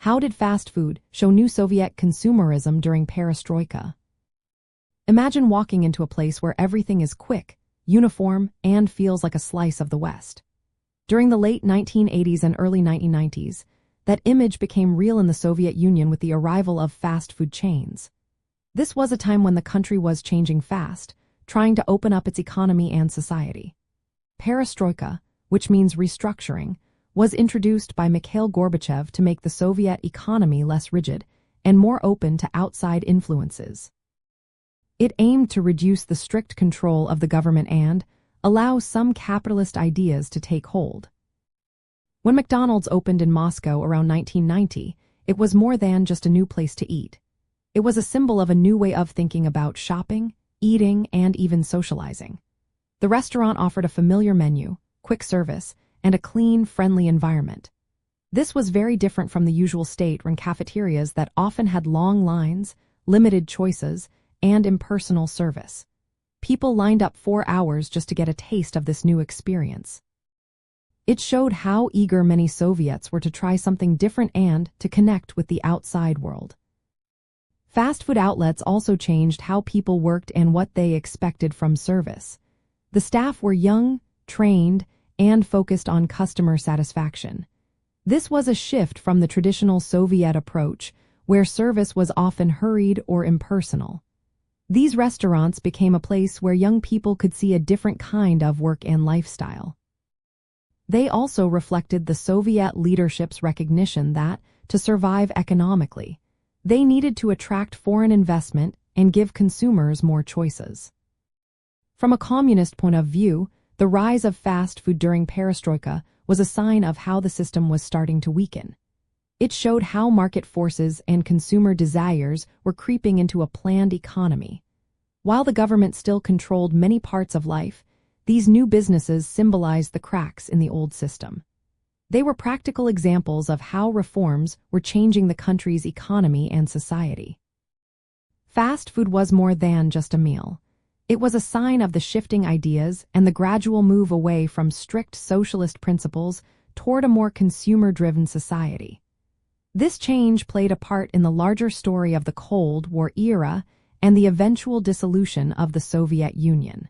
How did fast food show new Soviet consumerism during Perestroika? Imagine walking into a place where everything is quick, uniform, and feels like a slice of the West. During the late 1980s and early 1990s, that image became real in the Soviet Union with the arrival of fast food chains. This was a time when the country was changing fast, trying to open up its economy and society. Perestroika, which means restructuring, was introduced by Mikhail Gorbachev to make the Soviet economy less rigid and more open to outside influences. It aimed to reduce the strict control of the government and allow some capitalist ideas to take hold. When McDonald's opened in Moscow around 1990, it was more than just a new place to eat. It was a symbol of a new way of thinking about shopping, eating, and even socializing. The restaurant offered a familiar menu, quick service, and a clean, friendly environment. This was very different from the usual state-run cafeterias that often had long lines, limited choices, and impersonal service. People lined up 4 hours just to get a taste of this new experience. It showed how eager many Soviets were to try something different and to connect with the outside world. Fast food outlets also changed how people worked and what they expected from service. The staff were young, trained, and focused on customer satisfaction. This was a shift from the traditional Soviet approach, where service was often hurried or impersonal. These restaurants became a place where young people could see a different kind of work and lifestyle. They also reflected the Soviet leadership's recognition that, to survive economically, they needed to attract foreign investment and give consumers more choices. From a communist point of view, the rise of fast food during Perestroika was a sign of how the system was starting to weaken. It showed how market forces and consumer desires were creeping into a planned economy. While the government still controlled many parts of life, these new businesses symbolized the cracks in the old system. They were practical examples of how reforms were changing the country's economy and society. Fast food was more than just a meal. It was a sign of the shifting ideas and the gradual move away from strict socialist principles toward a more consumer-driven society. This change played a part in the larger story of the Cold War era and the eventual dissolution of the Soviet Union.